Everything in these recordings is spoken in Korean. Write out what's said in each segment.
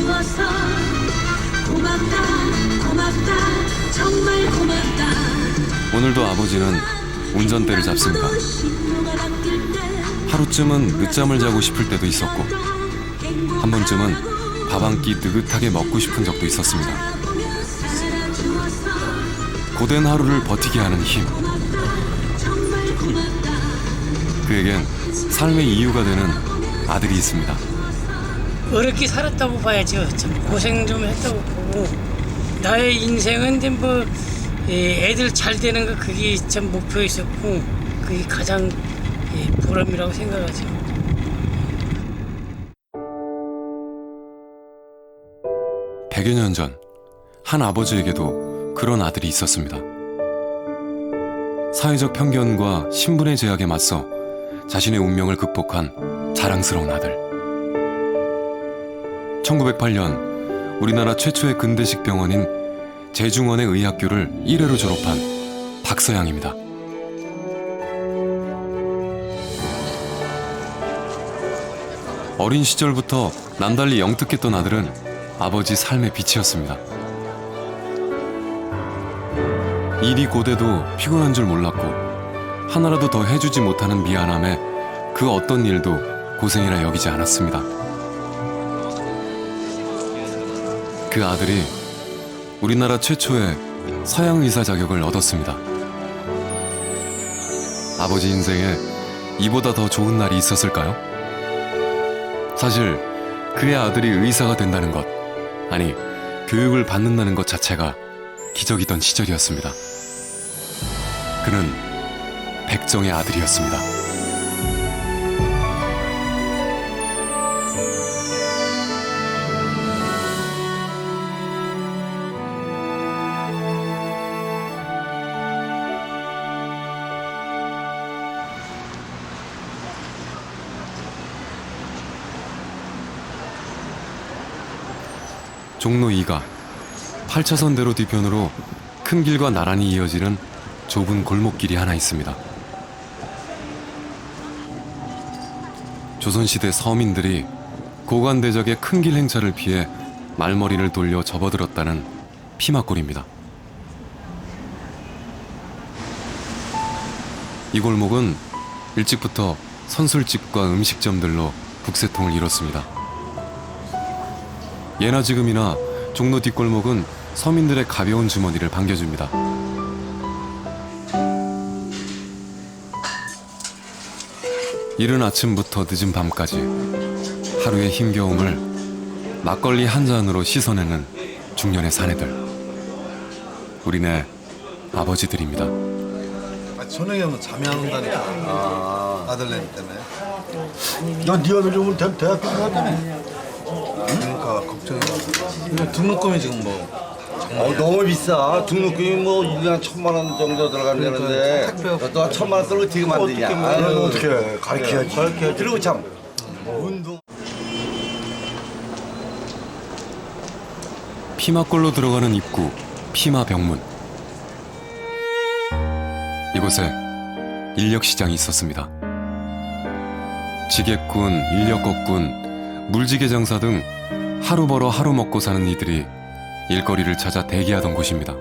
살아주어서 고맙다 고맙다 정말 고맙다. 오늘도 아버지는 운전대를 잡습니다. 하루쯤은 늦잠을 자고 싶을 때도 있었고 한 번쯤은 밥 한 끼 느긋하게 먹고 싶은 적도 있었습니다. 고된 하루를 버티게 하는 힘, 그에겐 삶의 이유가 되는 아들이 있습니다. 어렵게 살았다고 봐야죠. 참 고생 좀 했다고 보고 나의 인생은 이제 뭐 애들 잘 되는 거 그게 참 목표였었고 그게 가장 보람이라고 생각하죠. 백여 년 전 한 아버지에게도 그런 아들이 있었습니다. 사회적 편견과 신분의 제약에 맞서 자신의 운명을 극복한 자랑스러운 아들. 1908년 우리나라 최초의 근대식 병원인 제중원의 의학교를 1회로 졸업한 박서양입니다. 어린 시절부터 남달리 영특했던 아들은 아버지 삶의 빛이었습니다. 일이 고돼도 피곤한 줄 몰랐고 하나라도 더 해주지 못하는 미안함에 그 어떤 일도 고생이라 여기지 않았습니다. 그 아들이 우리나라 최초의 서양 의사 자격을 얻었습니다. 아버지 인생에 이보다 더 좋은 날이 있었을까요? 사실 그의 아들이 의사가 된다는 것, 아니 교육을 받는다는 것 자체가 기적이던 시절이었습니다. 그는 백정의 아들이었습니다. 종로 2가 8차선대로 뒤편으로 큰 길과 나란히 이어지는 좁은 골목길이 하나 있습니다. 조선시대 서민들이 고관대적의 큰 길 행차를 피해 말머리를 돌려 접어들었다는 피막골입니다. 이 골목은 일찍부터 선술집과 음식점들로 북새통을 이뤘습니다. 예나 지금이나 종로 뒷골목은 서민들의 가벼운 주머니를 반겨줍니다. 이른 아침부터 늦은 밤까지 하루의 힘겨움을 막걸리 한 잔으로 씻어내는 중년의 사내들. 우리네 아버지들입니다. 선영이 형은 잠이 안 온다니까. 아들내미 때문에. 야, 네 아들 오면 대학교 갔다며. 그러니까 걱정해가지고. 등록금이 지금 뭐. 너무 비싸. 등록금이 뭐 1년에 1,000만 원 정도 들어간다는데 택배 너 1,000만 원 떨고 어떻게 만드냐. 어떻게 가르쳐야지. 그리고 참 운동. 피막골로 들어가는 입구, 피마병문. 이곳에 인력시장이 있었습니다. 지게꾼, 인력거꾼, 물지개 장사 등 하루 벌어 하루 먹고 사는 이들이 일거리를 찾아 대기하던 곳입니다.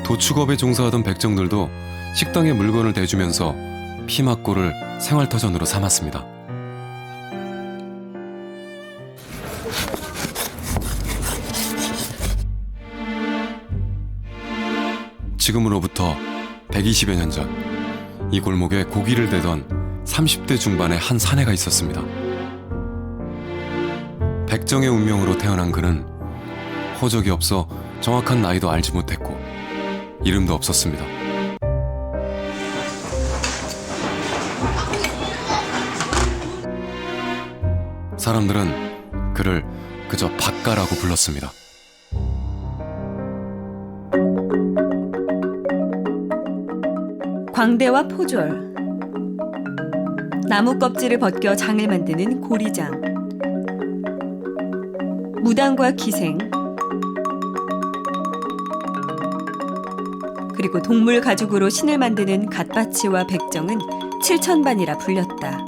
도축업에 종사하던 백정들도 식당에 물건을 대주면서 피막골을 생활터전으로 삼았습니다. 지금으로부터 120여 년 전 이 골목에 고기를 대던 30대 중반의 한 사내가 있었습니다. 백정의 운명으로 태어난 그는 호적이 없어 정확한 나이도 알지 못했고 이름도 없었습니다. 사람들은 그를 그저 박가라고 불렀습니다. 광대와 포졸, 나무 껍질을 벗겨 장을 만드는 고리장, 무당과 기생, 그리고 동물 가죽으로 신을 만드는 갓바치와 백정은 칠천반이라 불렸다.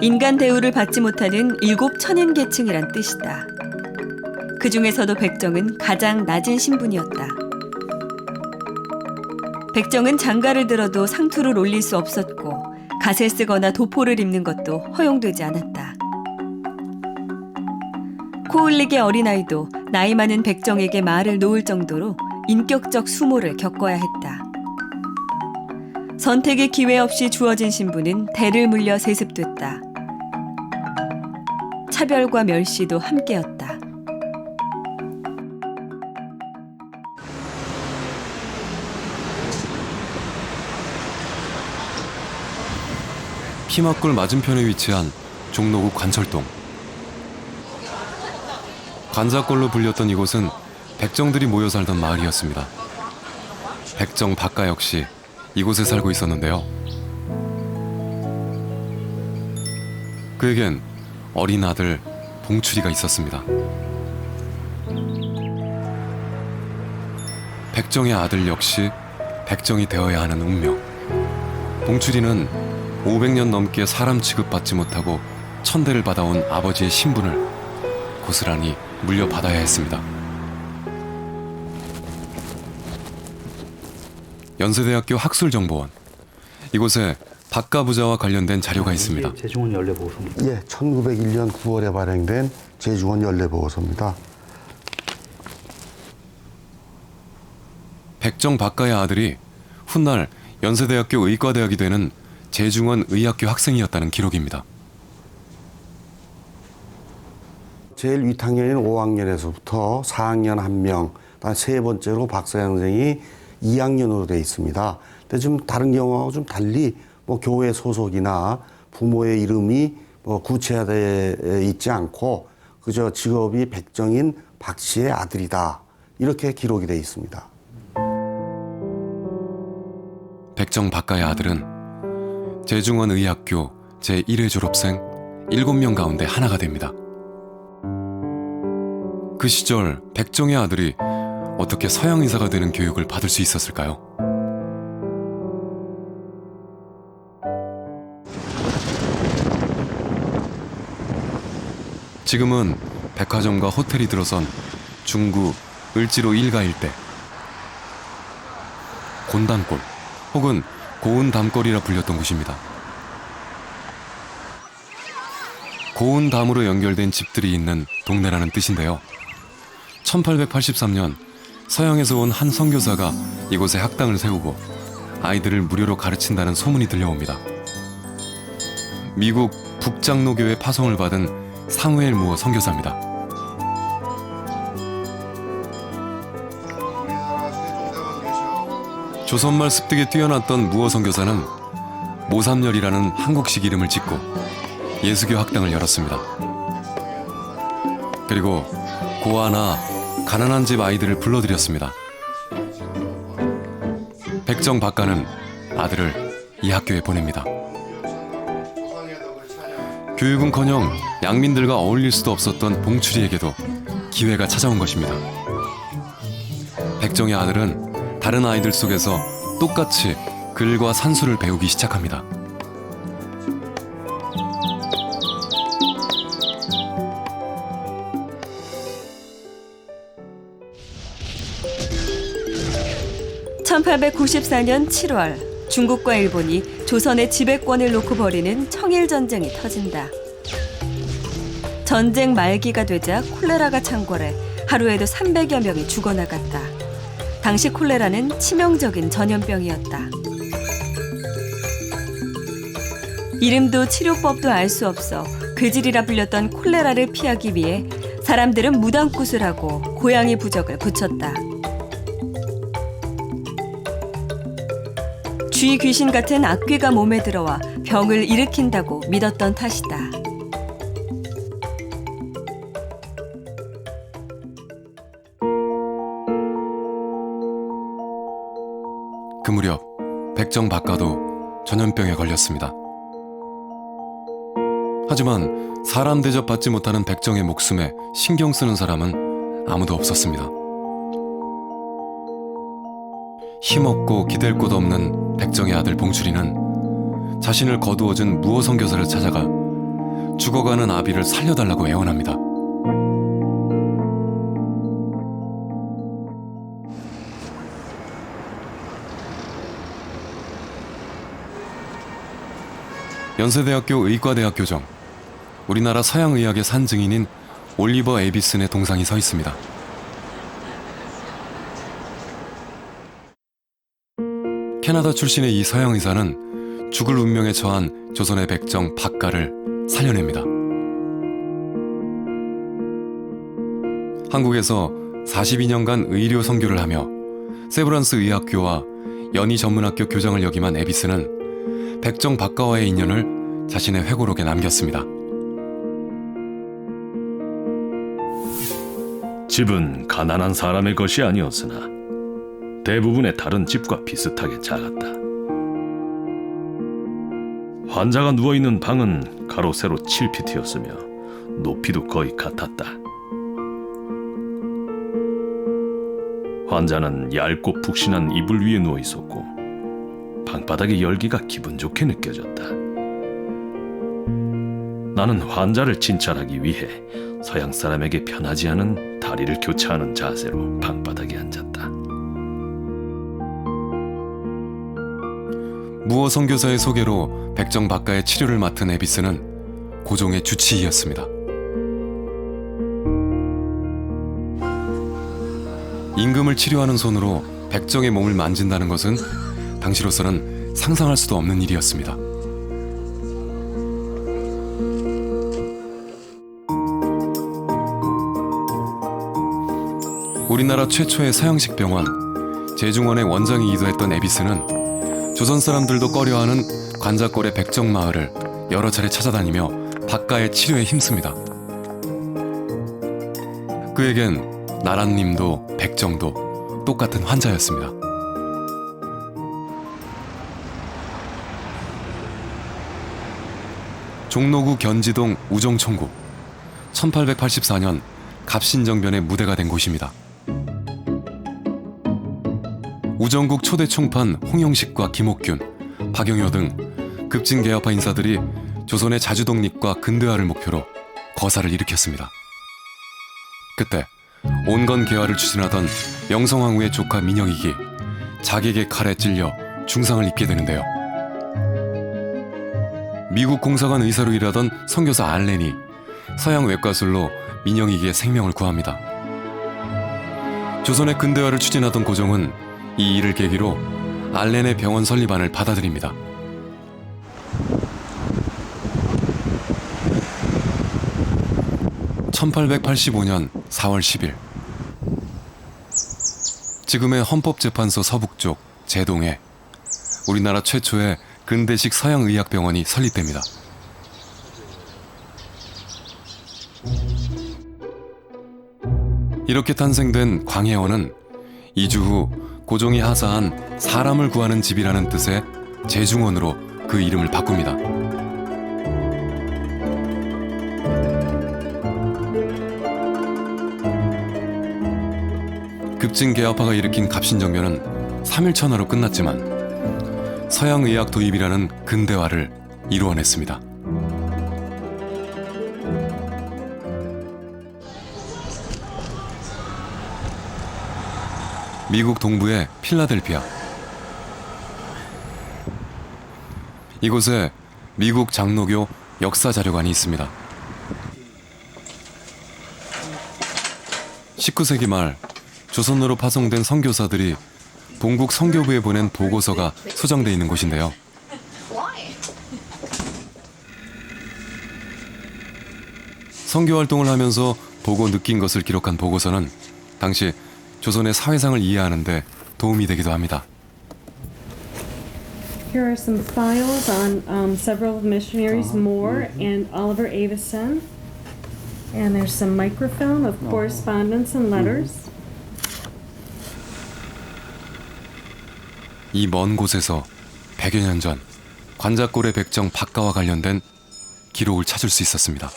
인간 대우를 받지 못하는 일곱 천인 계층이란 뜻이다. 그 중에서도 백정은 가장 낮은 신분이었다. 백정은 장가를 들어도 상투를 올릴 수 없었고 갓을 쓰거나 도포를 입는 것도 허용되지 않았다. 코흘리게 어린아이도 나이 많은 백정에게 말을 놓을 정도로 인격적 수모를 겪어야 했다. 선택의 기회 없이 주어진 신분은 대를 물려 세습됐다. 차별과 멸시도 함께였다. 피막골 맞은편에 위치한 종로구 관철동. 관자골로 불렸던 이곳은 백정들이 모여 살던 마을이었습니다. 백정 박가 역시 이곳에 살고 있었는데요. 그에겐 어린 아들 봉출이가 있었습니다. 백정의 아들 역시 백정이 되어야 하는 운명. 봉출이는 500년 넘게 사람 취급받지 못하고 천대를 받아온 아버지의 신분을 고스란히 물려받아야 했습니다. 연세대학교 학술정보원. 이곳에 박가 부자와 관련된 자료가 있습니다. 제중원 연례보고서입니다. 예, 1901년 9월에 발행된 제중원 연례보고서입니다. 백정 박가의 아들이 훗날 연세대학교 의과대학이 되는 제중원 의학교 학생이었다는 기록입니다. 제일 윗학년인 5학년에서부터 4학년 1명, 세 번째로 박사 선생이 2학년으로 되어 있습니다. 근데 좀 다른 경우하고 좀 달리 교회 소속이나 부모의 이름이 구체화되어 있지 않고 그저 직업이 백정인 박 씨의 아들이다. 이렇게 기록이 되어 있습니다. 백정 박가의 아들은 제중원 의학교 제1회 졸업생 7명 가운데 하나가 됩니다. 그 시절 백정의 아들이 어떻게 서양 의사가 되는 교육을 받을 수 있었을까요? 지금은 백화점과 호텔이 들어선 중구 을지로 일가 일대. 곤단골 혹은 고운담골이라 불렸던 곳입니다. 고운담으로 연결된 집들이 있는 동네라는 뜻인데요. 1883년 서양에서 온 한 선교사가 이곳에 학당을 세우고 아이들을 무료로 가르친다는 소문이 들려옵니다. 미국 북장로교회 파송을 받은 사무엘 무어 선교사입니다. 조선말 습득에 뛰어났던 무어 선교사는 모삼열이라는 한국식 이름을 짓고 예수교 학당을 열었습니다. 그리고 고아나 가난한 집 아이들을 불러들였습니다. 백정 박가는 아들을 이 학교에 보냅니다. 교육은커녕 양민들과 어울릴 수도 없었던 봉출이에게도 기회가 찾아온 것입니다. 백정의 아들은 다른 아이들 속에서 똑같이 글과 산수를 배우기 시작합니다. (1894년 7월) 중국과 일본이 조선의 지배권을 놓고 벌이는 청일전쟁이 터진다. 전쟁 말기가 되자 콜레라가 창궐해 하루에도 300여 명이 죽어나갔다. 당시 콜레라는 치명적인 전염병이었다. 이름도 치료법도 알 수 없어 괴질이라 불렸던 콜레라를 피하기 위해 사람들은 무당굿을 하고 고양이 부적을 붙였다. 쥐 귀신 같은 악귀가 몸에 들어와 병을 일으킨다고 믿었던 탓이다. 그 무렵 백정 박가도 전염병에 걸렸습니다. 하지만 사람 대접받지 못하는 백정의 목숨에 신경 쓰는 사람은 아무도 없었습니다. 힘없고 기댈 곳 없는 백정의 아들 봉출이는 자신을 거두어준 무어 선교사를 찾아가 죽어가는 아비를 살려달라고 애원합니다. 연세대학교 의과대학 교정. 우리나라 서양의학의 산증인인 올리버 에비슨의 동상이 서 있습니다. 캐나다 출신의 이 서양 의사는 죽을 운명에 처한 조선의 백정 박가를 살려냅니다. 한국에서 42년간 의료 선교를 하며 세브란스 의학교와 연희 전문학교 교장을 역임한 에비스는 백정 박가와의 인연을 자신의 회고록에 남겼습니다. 집은 가난한 사람의 것이 아니었으나 대부분의 다른 집과 비슷하게 작았다. 환자가 누워있는 방은 가로 세로 7피트였으며 높이도 거의 같았다. 환자는 얇고 푹신한 이불 위에 누워있었고 방바닥의 열기가 기분 좋게 느껴졌다. 나는 환자를 진찰하기 위해 서양 사람에게 편하지 않은 다리를 교차하는 자세로 방바닥에 앉았다. 무어 선교사의 소개로 백정 박가의 치료를 맡은 에비스는 고종의 주치의였습니다. 임금을 치료하는 손으로 백정의 몸을 만진다는 것은 당시로서는 상상할 수도 없는 일이었습니다. 우리나라 최초의 서양식 병원 제중원의 원장이기도 했던 에비스는 조선 사람들도 꺼려하는 관자골의 백정마을을 여러 차례 찾아다니며 박가의 치료에 힘씁니다. 그에겐 나란님도 백정도 똑같은 환자였습니다. 종로구 견지동 우정총국, 1884년 갑신정변의 무대가 된 곳입니다. 우정국 초대 총판 홍영식과 김옥균, 박영효 등 급진개혁파 인사들이 조선의 자주독립과 근대화를 목표로 거사를 일으켰습니다. 그때 온건 개화를 추진하던 명성황후의 조카 민영익이 자객의 칼에 찔려 중상을 입게 되는데요. 미국 공사관 의사로 일하던 선교사 알렌이 서양 외과술로 민영익의 생명을 구합니다. 조선의 근대화를 추진하던 고종은 이 일을 계기로 알렌의 병원 설립안을 받아들입니다. (1885년 4월 10일) 지금의 헌법재판소 서북쪽 제동에 우리나라 최초의 근대식 서양의학병원이 설립됩니다. 이렇게 탄생된 광해원은 이주 후 고종이 하사한 사람을 구하는 집이라는 뜻의 제중원으로 그 이름을 바꿉니다. 급진개혁파가 일으킨 갑신정변은 3일천하로 끝났지만 서양의학 도입이라는 근대화를 이루어냈습니다. 미국 동부의 필라델피아. 이곳에 미국 장로교 역사자료관이 있습니다. 19세기 말 조선으로 파송된 선교사들이 본국 선교부에 보낸 보고서가 소장되어 있는 곳인데요. 선교 활동을 하면서 보고 느낀 것을 기록한 보고서는 당시 조선의 사회상을 이해하는 데 도움이 되기도 합니다. Here are some files on several missionaries, Moore and Oliver Avison. And there's some microfilm of correspondence and letters. 이 먼 곳에서 100여 년 전 관자골의 백정 박가와 관련된 기록을 찾을 수 있었습니다.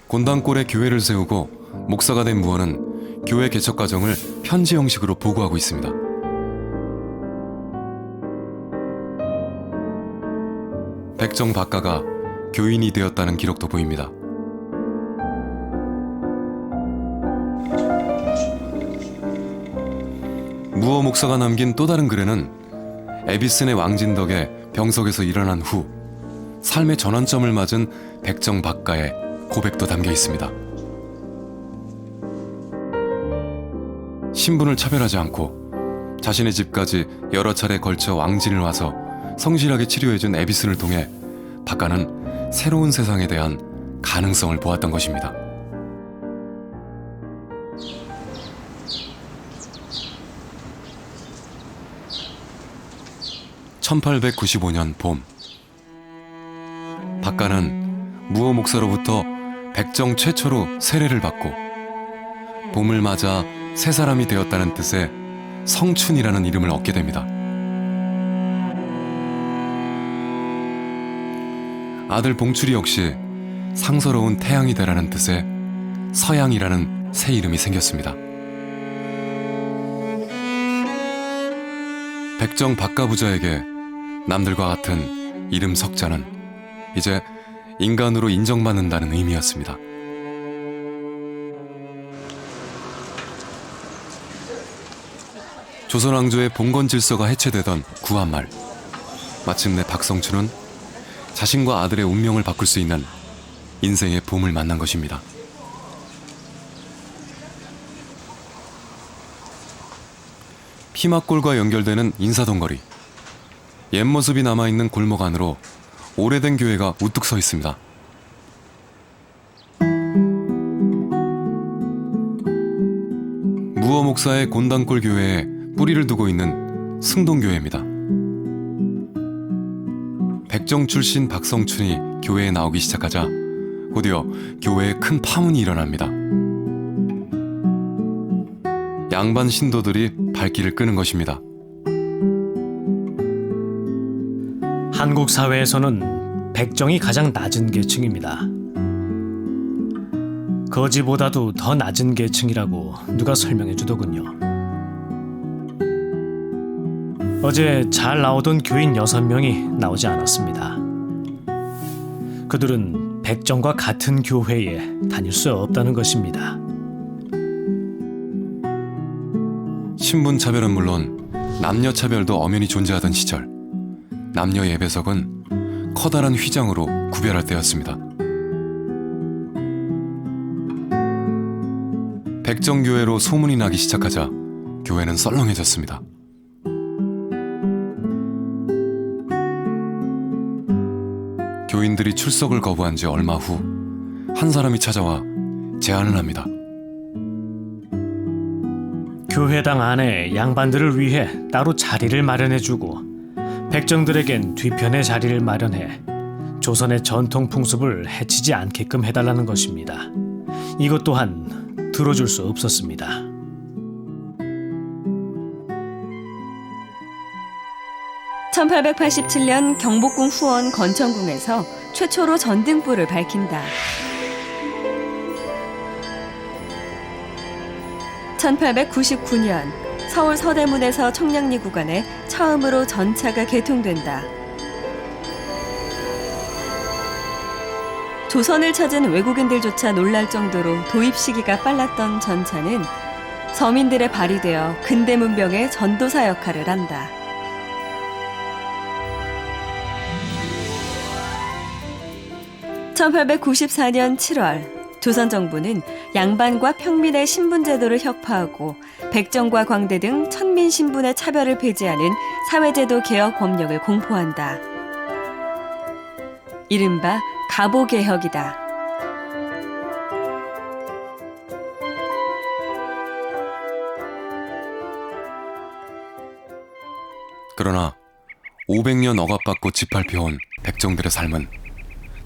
곤단골에 교회를 세우고 목사가 된 무어는 교회 개척 과정을 편지 형식으로 보고하고 있습니다. 백정 박가가 교인이 되었다는 기록도 보입니다. 무어 목사가 남긴 또 다른 글에는 에비슨의 왕진 덕에 병석에서 일어난 후 삶의 전환점을 맞은 백정 박가의 고백도 담겨 있습니다. 신분을 차별하지 않고 자신의 집까지 여러 차례 걸쳐 왕진을 와서 성실하게 치료해준 에비슨을 통해 박가는 새로운 세상에 대한 가능성을 보았던 것입니다. (1895년) 봄, 박가는 무어 목사로부터 백정 최초로 세례를 받고 봄을 맞아 새 사람이 되었다는 뜻의 성춘이라는 이름을 얻게 됩니다. 아들 봉출이 역시 상서로운 태양이 되라는 뜻의 서양이라는 새 이름이 생겼습니다. 백정 박가 부자에게 남들과 같은 이름 석자는 이제 인간으로 인정받는다는 의미였습니다. 조선 왕조의 봉건 질서가 해체되던 구한말, 마침내 박성춘은 자신과 아들의 운명을 바꿀 수 있는 인생의 봄을 만난 것입니다. 피막골과 연결되는 인사동거리, 옛 모습이 남아있는 골목 안으로 오래된 교회가 우뚝 서 있습니다. 무어 목사의 곤단골 교회에 뿌리를 두고 있는 승동교회입니다. 백정 출신 박성춘이 교회에 나오기 시작하자 곧이어 교회에 큰 파문이 일어납니다. 양반 신도들이 발길을 끄는 것입니다. 한국 사회에서는 백정이 가장 낮은 계층입니다. 거지보다도 더 낮은 계층이라고 누가 설명해 주더군요. 어제 잘 나오던 교인 6명이 나오지 않았습니다. 그들은 백정과 같은 교회에 다닐 수 없다는 것입니다. 신분차별은 물론 남녀차별도 엄연히 존재하던 시절, 남녀 예배석은 커다란 휘장으로 구별할 때였습니다. 백정교회로 소문이 나기 시작하자 교회는 썰렁해졌습니다. 교인들이 출석을 거부한 지 얼마 후 한 사람이 찾아와 제안을 합니다. 교회당 안에 양반들을 위해 따로 자리를 마련해주고 백정들에겐 뒤편에 자리를 마련해 조선의 전통 풍습을 해치지 않게끔 해달라는 것입니다. 이것 또한 들어줄 수 없었습니다. (1887년) 경복궁 후원 건천궁에서 최초로 전등불을 밝힌다. 1899년 서울 서대문에서 청량리 구간에 처음으로 전차가 개통된다. 조선을 찾은 외국인들조차 놀랄 정도로 도입 시기가 빨랐던 전차는 서민들의 발이 되어 근대 문명의 전도사 역할을 한다. (1894년 7월) 조선 정부는 양반과 평민의 신분 제도를 혁파하고 백정과 광대 등 천민 신분의 차별을 폐지하는 사회제도 개혁 법령을 공포한다. 이른바 가보개혁이다. 그러나 500년 억압받고 짓밟혀온 백정들의 삶은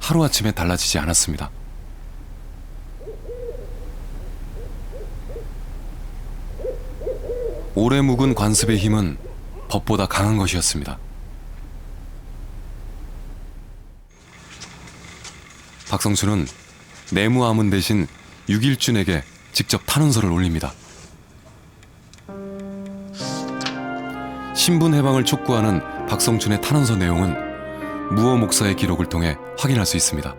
하루아침에 달라지지 않았습니다. 오래 묵은 관습의 힘은 법보다 강한 것이었습니다. 박성춘은 내무아문 대신 육일준에게 직접 탄원서를 올립니다. 신분 해방을 촉구하는 박성춘의 탄원서 내용은 무어 목사의 기록을 통해 확인할 수 있습니다.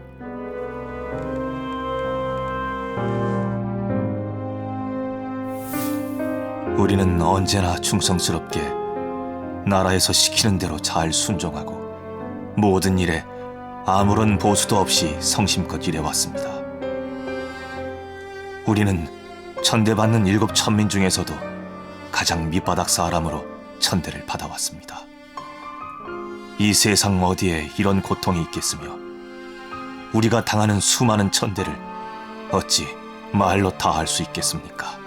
우리는 언제나 충성스럽게 나라에서 시키는 대로 잘 순종하고 모든 일에 아무런 보수도 없이 성심껏 일해왔습니다. 우리는 천대받는 7천민 중에서도 가장 밑바닥 사람으로 천대를 받아왔습니다. 이 세상 어디에 이런 고통이 있겠으며 우리가 당하는 수많은 천대를 어찌 말로 다 할 수 있겠습니까?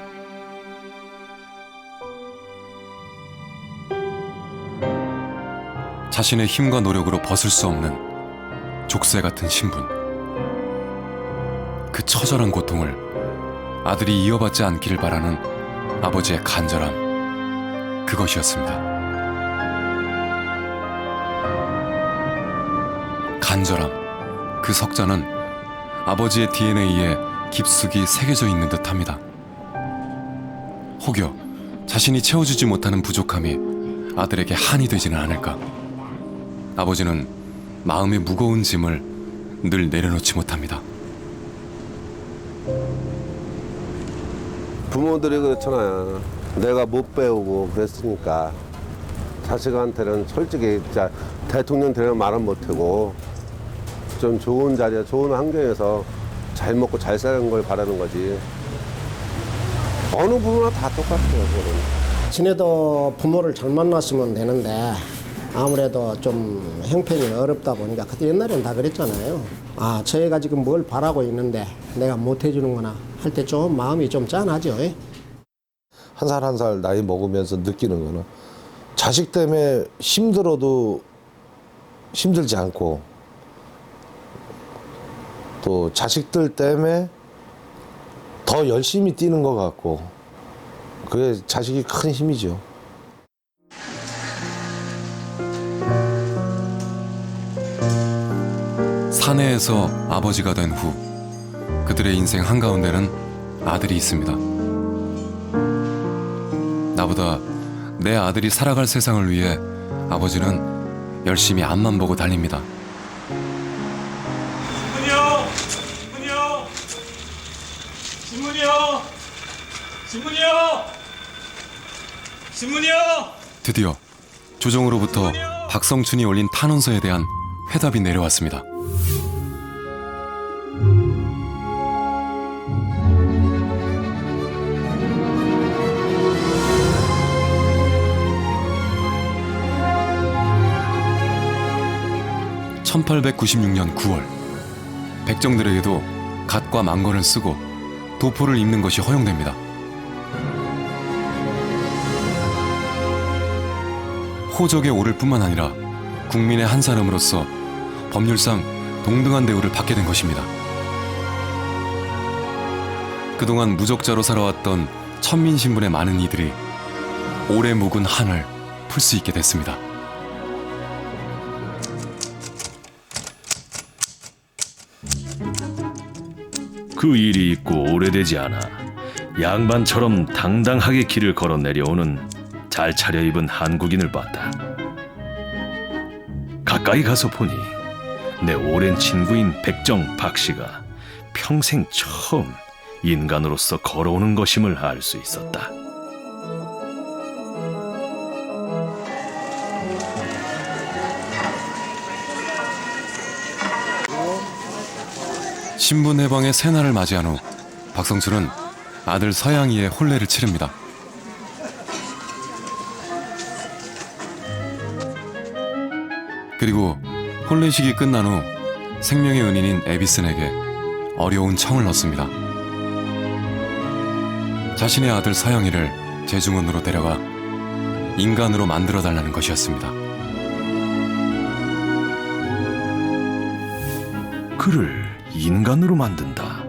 자신의 힘과 노력으로 벗을 수 없는 족쇄 같은 신분. 그 처절한 고통을 아들이 이어받지 않기를 바라는 아버지의 간절함, 그것이었습니다. 간절함, 그 석자는 아버지의 DNA에 깊숙이 새겨져 있는 듯합니다. 혹여 자신이 채워주지 못하는 부족함이 아들에게 한이 되지는 않을까. 아버지는 마음의 무거운 짐을 늘 내려놓지 못합니다. 부모들이 그렇잖아요. 내가 못 배우고 그랬으니까 자식한테는 솔직히 진짜 대통령 되려면 말은 못하고 좀 좋은 자리에 좋은 환경에서 잘 먹고 잘 사는 걸 바라는 거지. 어느 부모나 다 똑같아요. 그거는. 지네도 부모를 잘 만났으면 되는데 아무래도 좀 형편이 어렵다 보니까 그때 옛날에는 다 그랬잖아요. 아, 저희가 지금 뭘 바라고 있는데 내가 못 해주는구나 할 때 좀 마음이 좀 짠하죠. 한 살 한 살 나이 먹으면서 느끼는 거는 자식 때문에 힘들어도 힘들지 않고 또 자식들 때문에 더 열심히 뛰는 것 같고 그게 자식이 큰 힘이죠. 사내에서 아버지가 된 후 그들의 인생 한가운데는 아들이 있습니다. 나보다 내 아들이 살아갈 세상을 위해 아버지는 열심히 앞만 보고 달립니다. 신문이요! 드디어 조정으로부터 박성춘이 올린 탄원서에 대한 회답이 내려왔습니다. (1896년 9월) 백정들에게도 갓과 망건을 쓰고 도포를 입는 것이 허용됩니다. 호적에 오를 뿐만 아니라 국민의 한 사람으로서 법률상 동등한 대우를 받게 된 것입니다. 그동안 무적자로 살아왔던 천민 신분의 많은 이들이 오래 묵은 한을 풀 수 있게 됐습니다. 그 일이 있고 오래되지 않아 양반처럼 당당하게 길을 걸어 내려오는 잘 차려입은 한국인을 봤다. 가까이 가서 보니 내 오랜 친구인 백정 박씨가 평생 처음 인간으로서 걸어오는 것임을 알 수 있었다. 신분 해방의 새날을 맞이한 후 박성춘은 아들 서양이의 혼례를 치릅니다. 그리고 혼례식이 끝난 후 생명의 은인인 에비슨에게 어려운 청을 넣습니다. 자신의 아들 서양이를 제중원으로 데려가 인간으로 만들어달라는 것이었습니다. 그를 인간으로 만든다.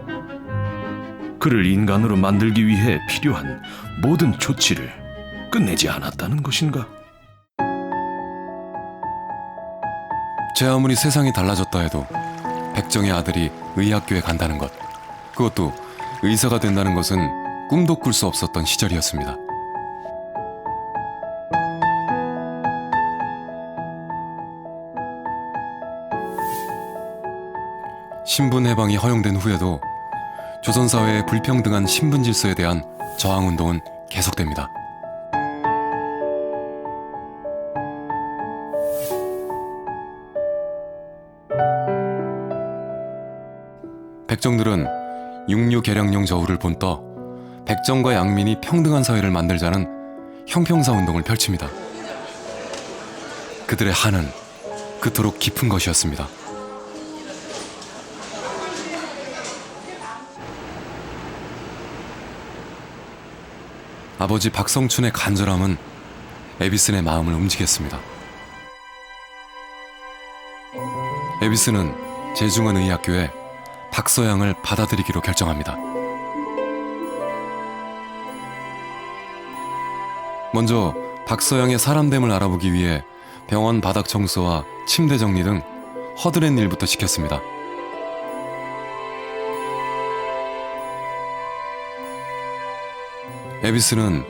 그를 인간으로 만들기 위해 필요한 모든 조치를 끝내지 않았다는 것인가? 제 아무리 세상이 달라졌다 해도 백정의 아들이 의학교에 간다는 것, 그것도 의사가 된다는 것은 꿈도 꿀 수 없었던 시절이었습니다. 신분 해방이 허용된 후에도 조선사회의 불평등한 신분 질서에 대한 저항운동은 계속됩니다. 백정들은 육류 계량용 저울을 본떠 백정과 양민이 평등한 사회를 만들자는 형평사 운동을 펼칩니다. 그들의 한은 그토록 깊은 것이었습니다. 아버지 박성춘의 간절함은 에비슨의 마음을 움직였습니다. 에비슨은 제중원의학교에 박서양을 받아들이기로 결정합니다. 먼저 박서양의 사람됨을 알아보기 위해 병원 바닥 청소와 침대 정리 등 허드렛 일부터 시켰습니다. 에비슨은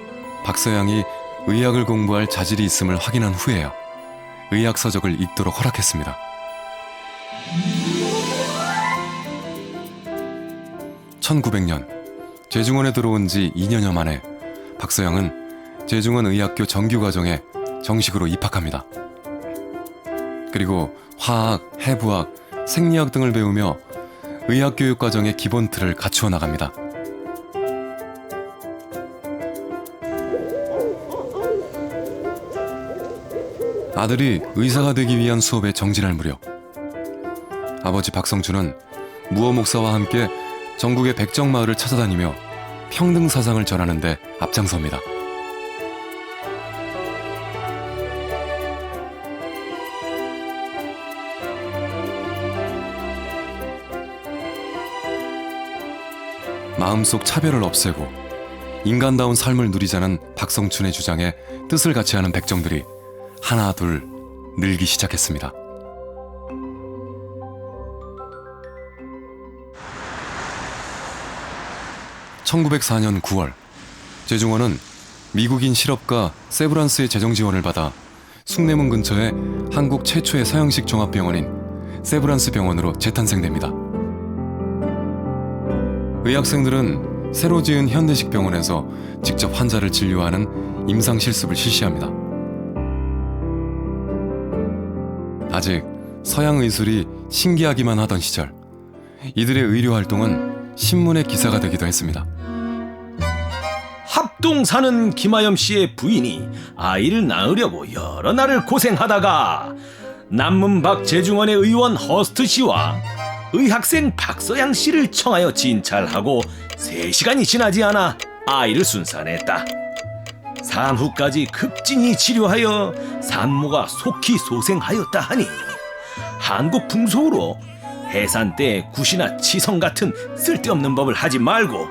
박서양이 의학을 공부할 자질이 있음을 확인한 후에야 의학 서적을 읽도록 허락했습니다. (1900년) 제중원에 들어온 지 2년여 만에 박서양은 제중원 의학교 정규과정에 정식으로 입학합니다. 그리고 화학, 해부학, 생리학 등을 배우며 의학교육 과정의 기본 틀을 갖추어 나갑니다. 아들이 의사가 되기 위한 수업에 정진할 무렵 아버지 박성춘은 무어 목사와 함께 전국의 백정마을을 찾아다니며 평등 사상을 전하는 데 앞장섭니다. 마음속 차별을 없애고 인간다운 삶을 누리자는 박성춘의 주장에 뜻을 같이 하는 백정들이 하나 둘 늘기 시작했습니다. (1904년 9월) 제중원은 미국인 실업가 세브란스의 재정 지원을 받아 숭례문 근처에 한국 최초의 서양식 종합병원인 세브란스 병원으로 재탄생됩니다. 의학생들은 새로 지은 현대식 병원에서 직접 환자를 진료하는 임상실습을 실시합니다. 아직 서양 의술이 신기하기만 하던 시절, 이들의 의료 활동은 신문의 기사가 되기도 했습니다. 합동 사는 김하염 씨의 부인이 아이를 낳으려고 여러 날을 고생하다가 남문 박 제중원의 의원 허스트 씨와 의학생 박서양 씨를 청하여 진찰하고 3시간이 지나지 않아 아이를 순산했다. 산후까지 급진히 치료하여 산모가 속히 소생하였다 하니 한국 풍속으로 해산 때 굿이나 치성 같은 쓸데없는 법을 하지 말고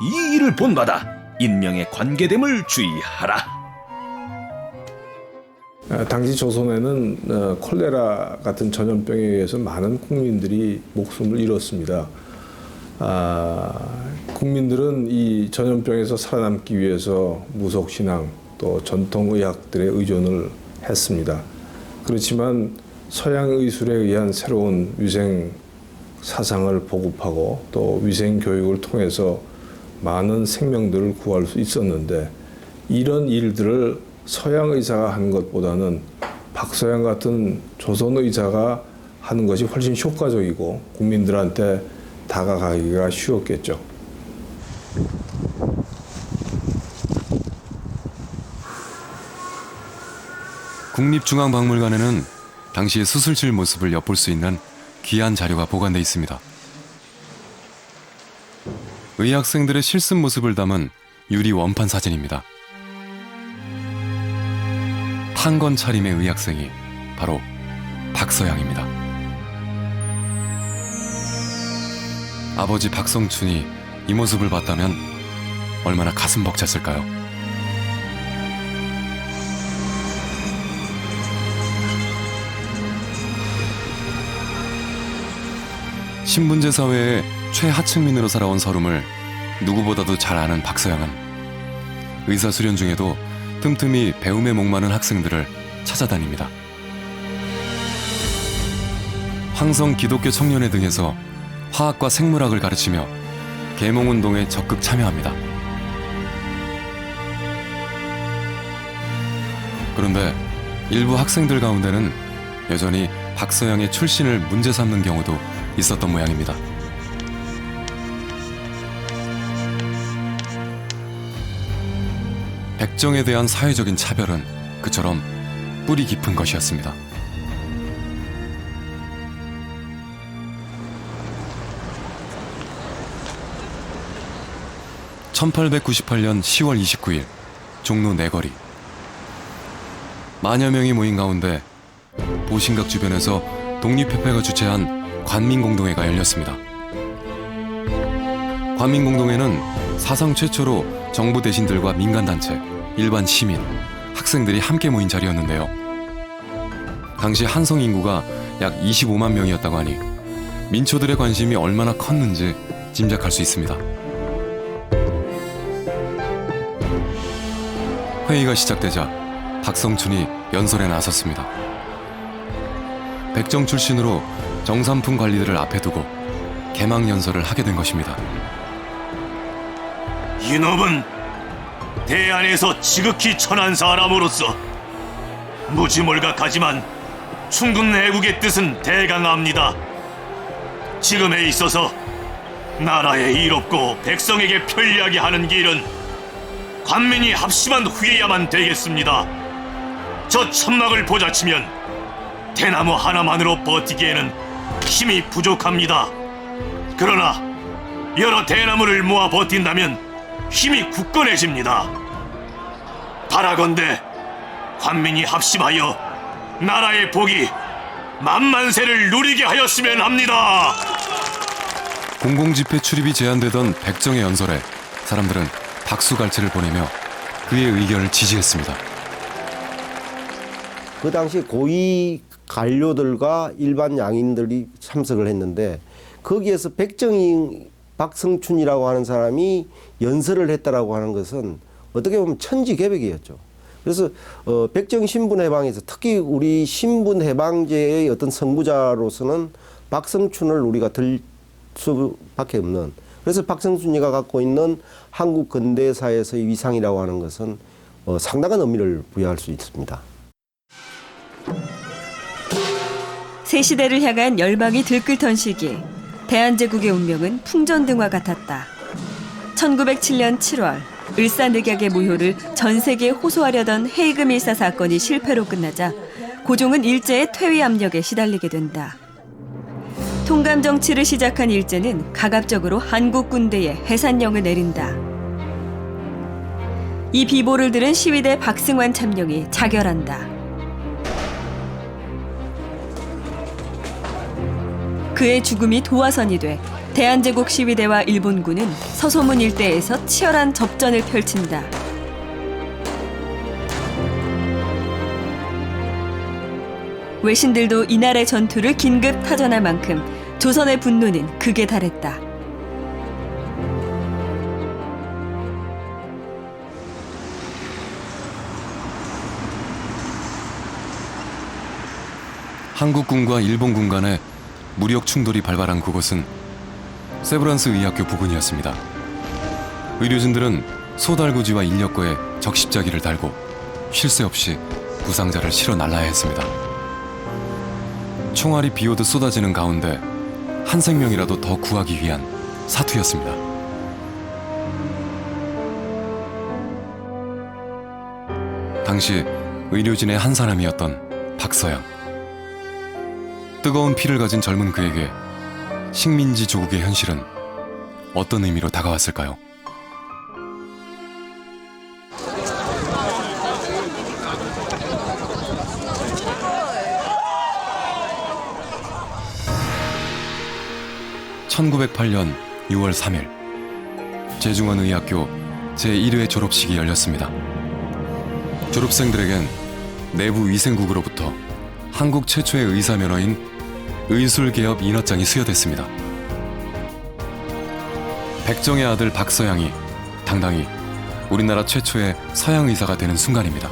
이 일을 본받아 인명에 관계됨을 주의하라. 당시 조선에는 콜레라 같은 전염병에 의해서 많은 국민들이 목숨을 잃었습니다. 국민들은 이 전염병에서 살아남기 위해서 무속신앙 또 전통의학들의 의존을 했습니다. 그렇지만 서양 의술에 의한 새로운 위생 사상을 보급하고 또 위생 교육을 통해서 많은 생명들을 구할 수 있었는데, 이런 일들을 서양 의사가 하는 것보다는 박서양 같은 조선 의사가 하는 것이 훨씬 효과적이고 국민들한테 다가가기가 쉬웠겠죠. 국립중앙박물관에는 당시의 수술실 모습을 엿볼 수 있는 귀한 자료가 보관돼 있습니다. 의학생들의 실습 모습을 담은 유리 원판 사진입니다. 탄건 차림의 의학생이 바로 박서양입니다. 아버지 박성춘이 이 모습을 봤다면 얼마나 가슴 벅찼을까요? 신분제 사회의 최하층민으로 살아온 서름을 누구보다도 잘 아는 박서양은 의사 수련 중에도 틈틈이 배움에 목마른 학생들을 찾아다닙니다. 황성 기독교 청년회 등에서 화학과 생물학을 가르치며 계몽운동에 적극 참여합니다. 그런데 일부 학생들 가운데는 여전히 박서양의 출신을 문제 삼는 경우도 있었던 모양입니다. 백정에 대한 사회적인 차별은 그처럼 뿌리 깊은 것이었습니다. (1898년 10월 29일) 종로 내거리. 만여 명이 모인 가운데 보신각 주변에서 독립협회가 주최한 관민공동회가 열렸습니다. 관민공동회는 사상 최초로 정부 대신들과 민간단체, 일반 시민, 학생들이 함께 모인 자리였는데요. 당시 한성 인구가 약 25만 명이었다고 하니 민초들의 관심이 얼마나 컸는지 짐작할 수 있습니다. 회의가 시작되자 박성춘이 연설에 나섰습니다. 백정 출신으로 정삼품 관리들을 앞에 두고 개막 연설을 하게 된 것입니다. 이놈은 대안에서 지극히 천한 사람으로서 무지몰각하지만 충군 애국의 뜻은 대강합니다. 지금에 있어서 나라에 이롭고 백성에게 편리하게 하는 길은 관민이 합심한 후에야만 되겠습니다. 저 천막을 보자치면 대나무 하나만으로 버티기에는 힘이 부족합니다. 그러나 여러 대나무를 모아 버틴다면 힘이 굳건해집니다. 바라건대 관민이 합심하여 나라의 복이 만만세를 누리게 하였으면 합니다. 공공집회 출입이 제한되던 백정의 연설에 사람들은 박수갈채를 보내며 그의 의견을 지지했습니다. 그 당시 고위 관료들과 일반 양인들이 참석을 했는데 거기에서 박성춘이라고 하는 사람이 연설을 했다라고 하는 것은 어떻게 보면 천지개벽이었죠. 그래서 백정 신분해방에서 특히 우리 신분해방제의 어떤 선구자로서는 박성춘을 우리가 들 수밖에 없는, 그래서 박성춘이가 갖고 있는 한국 근대사에서의 위상이라고 하는 것은 상당한 의미를 부여할 수 있습니다. 새 시대를 향한 열망이 들끓던 시기, 대한제국의 운명은 풍전등화 같았다. 1907년 7월 을사늑약의 무효를 전 세계에 호소하려던 헤이그 밀사 사건이 실패로 끝나자 고종은 일제의 퇴위 압력에 시달리게 된다. 통감 정치를 시작한 일제는 가갑적으로 한국 군대에 해산령을 내린다. 이 비보를 들은 시위대 박승환 참령이 자결한다. 그의 죽음이 도화선이 돼 대한제국 시위대와 일본군은 서소문 일대에서 치열한 접전을 펼친다. 외신들도 이날의 전투를 긴급 타전할 만큼 조선의 분노는 극에 달했다. 한국군과 일본군 간의 무력 충돌이 발발한 그곳은 세브란스 의학교 부근이었습니다. 의료진들은 소달구지와 인력거에 적십자기를 달고 쉴 새 없이 부상자를 실어 날라야 했습니다. 총알이 비오듯 쏟아지는 가운데 한 생명이라도 더 구하기 위한 사투였습니다. 당시 의료진의 한 사람이었던 박서양. 뜨거운 피를 가진 젊은 그에게 식민지 조국의 현실은 어떤 의미로 다가왔을까요? (1908년 6월 3일) 제중원의학교 제1회 졸업식이 열렸습니다. 졸업생들에겐 내부 위생국으로부터 한국 최초의 의사 면허인 의술개업 인허장이 수여됐습니다. 백정의 아들 박서양이 당당히 우리나라 최초의 서양 의사가 되는 순간입니다.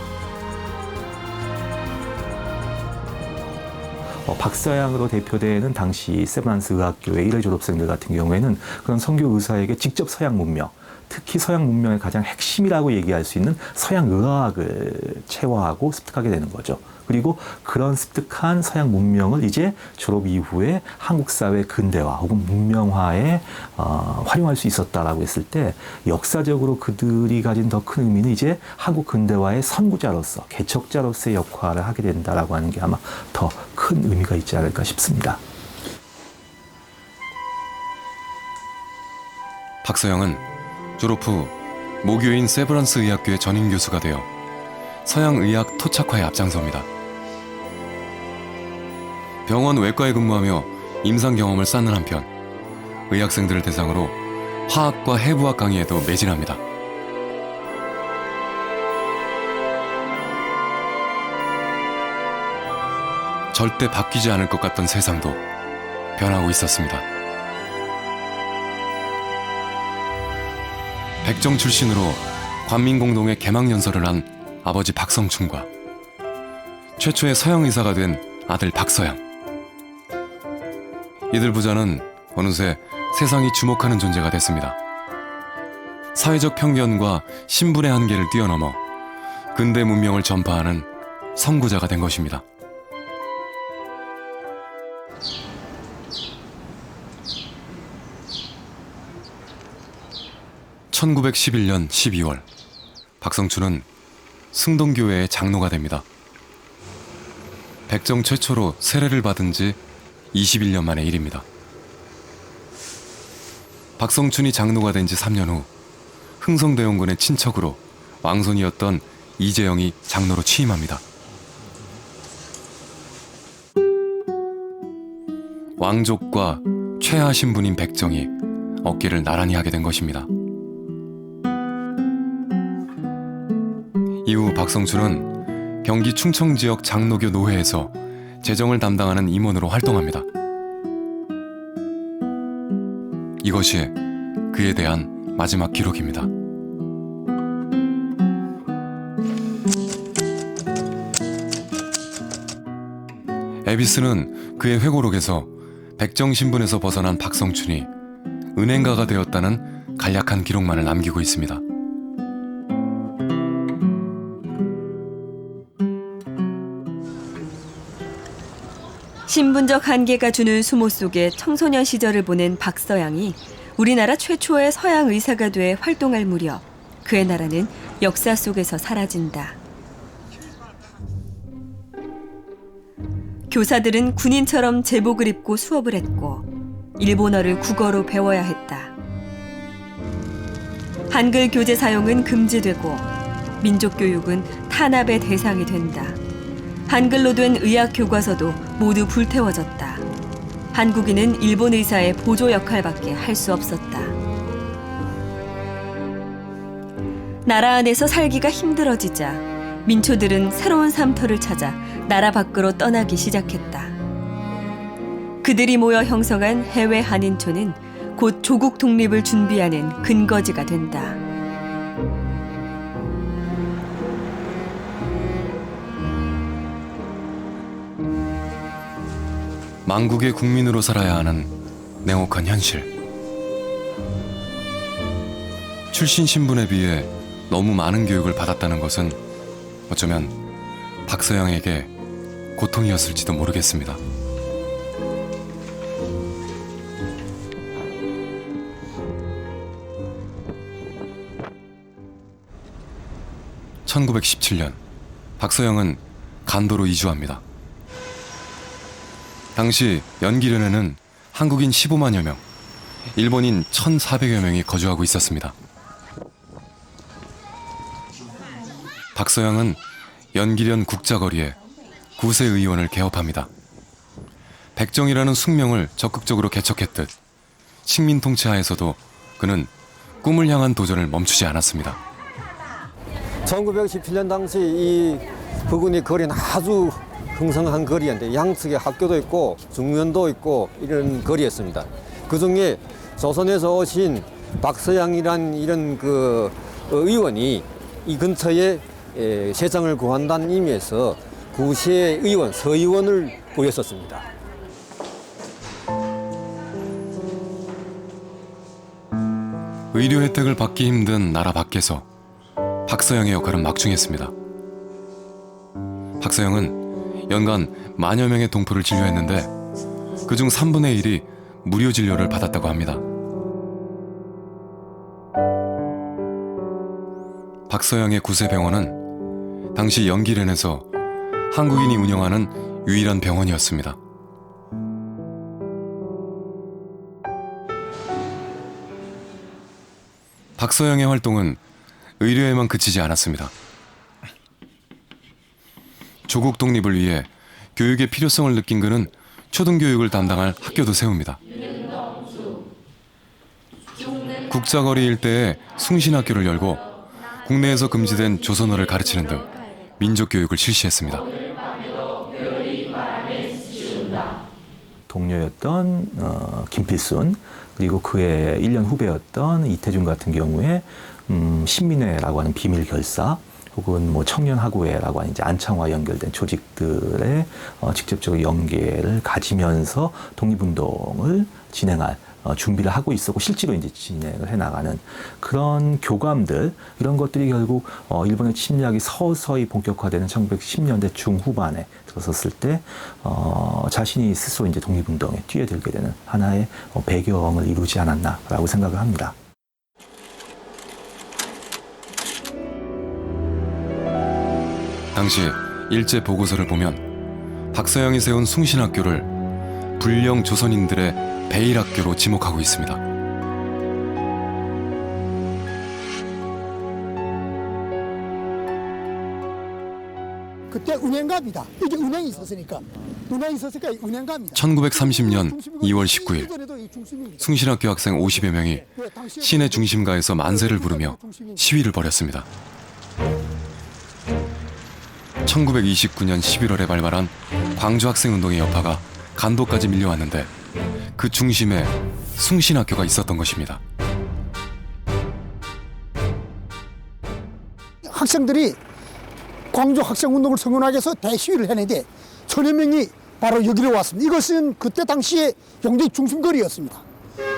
박서양으로 대표되는 당시 세브란스 의학교의 1회 졸업생들 같은 경우에는 그런 선교 의사에게 직접 서양 문명, 특히 서양 문명의 가장 핵심이라고 얘기할 수 있는 서양 의학을 체화하고 습득하게 되는 거죠. 그리고 그런 습득한 서양 문명을 이제 졸업 이후에 한국 사회 근대화 혹은 문명화에 활용할 수 있었다라고 했을 때 역사적으로 그들이 가진 더 큰 의미는 이제 한국 근대화의 선구자로서 개척자로서의 역할을 하게 된다라고 하는 게 아마 더 큰 의미가 있지 않을까 싶습니다. 박서영은 졸업 후 모교인 세브란스 의학교의 전임 교수가 되어 서양 의학 토착화에 앞장섭니다. 병원 외과에 근무하며 임상 경험을 쌓는 한편 의학생들을 대상으로 화학과 해부학 강의에도 매진합니다. 절대 바뀌지 않을 것 같던 세상도 변하고 있었습니다. 백정 출신으로 관민공동의 개막연설을 한 아버지 박성춘과 최초의 서양 의사가 된 아들 박서양. 이들 부자는 어느새 세상이 주목하는 존재가 됐습니다. 사회적 편견과 신분의 한계를 뛰어넘어 근대 문명을 전파하는 선구자가 된 것입니다. (1911년 12월) 박성춘은 승동교회의 장로가 됩니다. 백정 최초로 세례를 받은 지 21년 만의 일입니다. 박성춘이 장로가 된 지 3년 후 흥성대원군의 친척으로 왕손이었던 이재영이 장로로 취임합니다. 왕족과 최하 신분인 백정이 어깨를 나란히 하게 된 것입니다. 이후 박성춘은 경기 충청 지역 장로교 노회에서 재정을 담당하는 임원으로 활동합니다. 이것이 그에 대한 마지막 기록입니다. 에비스는 그의 회고록에서 백정 신분에서 벗어난 박성춘이 은행가가 되었다는 간략한 기록만을 남기고 있습니다. 신분적 한계가 주는 수모 속에 청소년 시절을 보낸 박서양이 우리나라 최초의 서양 의사가 돼 활동할 무렵 그의 나라는 역사 속에서 사라진다. 교사들은 군인처럼 제복을 입고 수업을 했고 일본어를 국어로 배워야 했다. 한글 교재 사용은 금지되고 민족 교육은 탄압의 대상이 된다. 한글로 된 의학 교과서도 모두 불태워졌다. 한국인은 일본 의사의 보조 역할밖에 할 수 없었다. 나라 안에서 살기가 힘들어지자 민초들은 새로운 삶터를 찾아 나라 밖으로 떠나기 시작했다. 그들이 모여 형성한 해외 한인촌은 곧 조국 독립을 준비하는 근거지가 된다. 망국의 국민으로 살아야 하는 냉혹한 현실. 출신 신분에 비해 너무 많은 교육을 받았다는 것은 어쩌면 박서양에게 고통이었을지도 모르겠습니다. (1917년) 박서양은 간도로 이주합니다. 당시 연기련에는 한국인 15만여 명, 일본인 1,400여 명이 거주하고 있었습니다. 박서양은 연기련 국자거리에 구세의원을 개업합니다. 백정이라는 숙명을 적극적으로 개척했듯 식민 통치하에서도 그는 꿈을 향한 도전을 멈추지 않았습니다. 1917년 당시 이 부근이 거리는 아주 흥성한 거리인데 양측에 학교도 있고 중면도 있고 이런 거리였습니다. 그 중에 조선에서 오신 박서양이란 이런 그 의원이 이 근처에 세상을 구한다는 의미에서 구세 의원, 서의원을 보였었습니다. 의료 혜택을 받기 힘든 나라 밖에서 박서영의 역할은 막중했습니다. 박서영은 연간 만여 명의 동포를 진료했는데 그중 3분의 1이 무료 진료를 받았다고 합니다. 박서영의 구세병원은 당시 연기련에서 한국인이 운영하는 유일한 병원이었습니다. 박서영의 활동은 의료에만 그치지 않았습니다. 조국 독립을 위해 교육의 필요성을 느낀 그는 초등교육을 담당할 학교도 세웁니다. 국자거리 일대에 숭신학교를 열고 국내에서 금지된 조선어를 가르치는 등 민족교육을 실시했습니다. 동료였던 김필순, 그리고 그의 1년 후배였던 이태준 같은 경우에 신민회라고 하는 비밀 결사, 혹은 뭐 청년학우회라고 하는 이제 안창과 연결된 조직들의 직접적인 연계를 가지면서 독립운동을 진행할 준비를 하고 있었고, 실제로 이제 진행을 해나가는 그런 교감들, 이런 것들이 결국 일본의 침략이 서서히 본격화되는 1910년대 중후반에 들어섰을 때 자신이 스스로 이제 독립운동에 뛰어들게 되는 하나의 배경을 이루지 않았나라고 생각을 합니다. 당시 일제 보고서를 보면 박서영이 세운 숭신학교를 불령 조선인들의 배일학교로 지목하고 있습니다. 그때 은행갑이다. 이게 은행이 있었으니까. 은행이 있었으니까 은행갑이다. 1930년 2월 19일 숭신학교 학생 50여 명이 시내 중심가에서 만세를 부르며 시위를 벌였습니다. 1929년 11월에 발발한 광주 학생운동의 여파가 간도까지 밀려왔는데 그 중심에 숭신학교가 있었던 것입니다. 학생들이 광주 학생운동을 성공하기 위해서 대시위를 했는데 1000여 명이 바로 여기로 왔습니다. 이것은 그때 당시에 영도의 중심거리였습니다.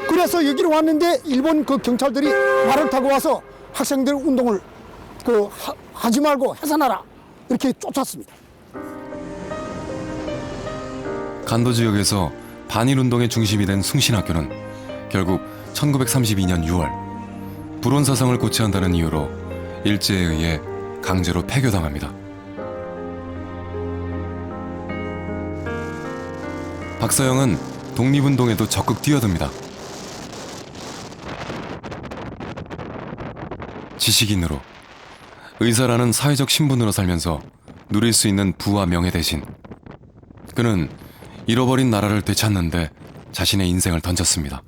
그래서 여기로 왔는데 일본 그 경찰들이 말을 타고 와서 학생들 운동을 하지 말고 해산하라 이렇게 쫓았습니다. 간도 지역에서 반일운동의 중심이 된 숭신학교는 결국 1932년 6월 불온사상을 고취한다는 이유로 일제에 의해 강제로 폐교당합니다. 박서영은 독립운동에도 적극 뛰어듭니다. 지식인으로, 의사라는 사회적 신분으로 살면서 누릴 수 있는 부와 명예 대신 그는 잃어버린 나라를 되찾는데 자신의 인생을 던졌습니다.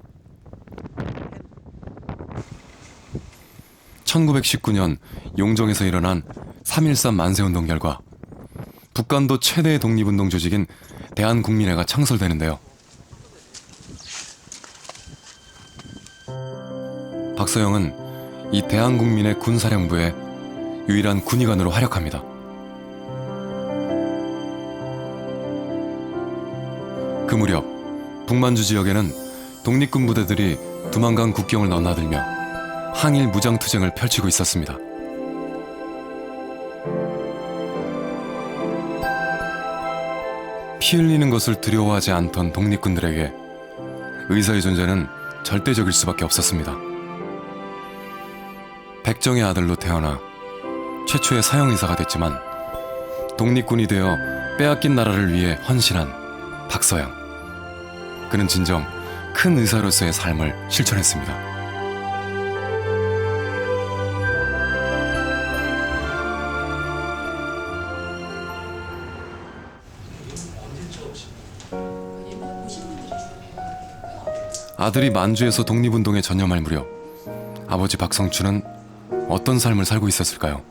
1919년 용정에서 일어난 3.13 만세운동 결과 북간도 최대의 독립운동 조직인 대한국민회가 창설되는데요. 박서영은 이 대한국민회 군사령부의 유일한 군의관으로 활약합니다. 그 무렵 북만주 지역에는 독립군 부대들이 두만강 국경을 넘나들며 항일 무장투쟁을 펼치고 있었습니다. 피 흘리는 것을 두려워하지 않던 독립군들에게 의사의 존재는 절대적일 수밖에 없었습니다. 백정의 아들로 태어나 최초의 사형의사가 됐지만 독립군이 되어 빼앗긴 나라를 위해 헌신한 박서영. 그는 진정 큰 의사로서의 삶을 실천했습니다. 아들이 만주에서 독립운동에 전념할 무렵 아버지 박성춘은 어떤 삶을 살고 있었을까요?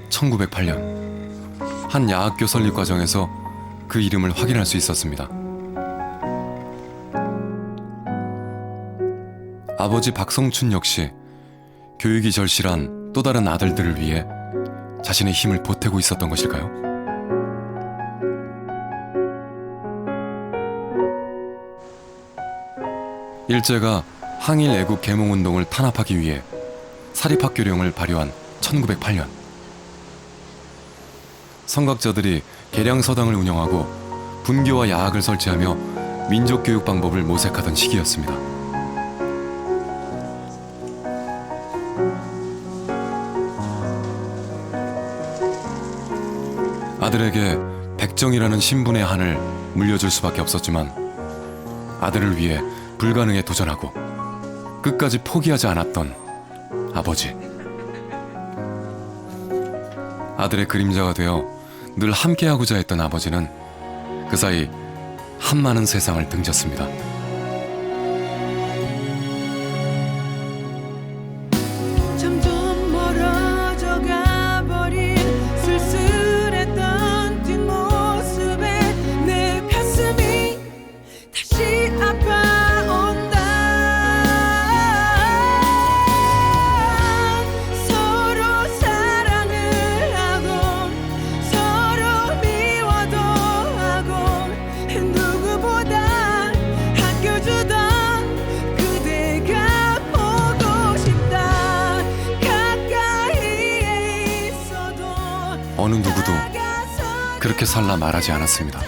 (1908년) 한 야학교 설립 과정에서 그 이름을 확인할 수 있었습니다. 아버지 박성춘 역시 교육이 절실한 또 다른 아들들을 위해 자신의 힘을 보태고 있었던 것일까요? 일제가 항일 애국 계몽운동을 탄압하기 위해 사립학교령을 발효한 1908년, 선각자들이 계량서당을 운영하고 분교와 야학을 설치하며 민족교육 방법을 모색하던 시기였습니다. 아들에게 백정이라는 신분의 한을 물려줄 수밖에 없었지만 아들을 위해 불가능에 도전하고 끝까지 포기하지 않았던 아버지. 아들의 그림자가 되어 늘 함께하고자 했던 아버지는 그 사이 한많은 세상을 등졌습니다. 점점 멀어져 가버린 쓸쓸했던 뒷모습에 내 가슴이 다시 아파온다. 서로 사랑을 하고 서로 미워도 하고 누구보다 아껴주던 그대가 보고 싶다. 가까이에 있어도 어느 누구도 그렇게 살라 말하지 않았습니다.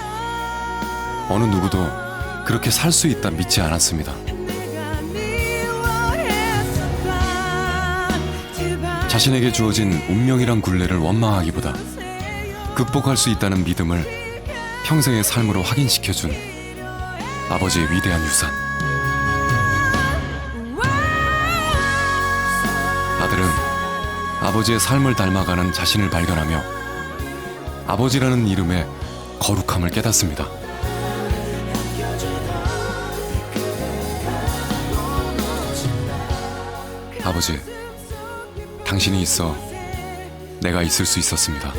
어느 누구도 그렇게 살 수 있다 믿지 않았습니다. 자신에게 주어진 운명이란 굴레를 원망하기보다 극복할 수 있다는 믿음을 평생의 삶으로 확인시켜준 아버지의 위대한 유산. 아들은 아버지의 삶을 닮아가는 자신을 발견하며 아버지라는 이름의 거룩함을 깨닫습니다. 아버지, 당신이 있어 내가 있을 수 있었습니다.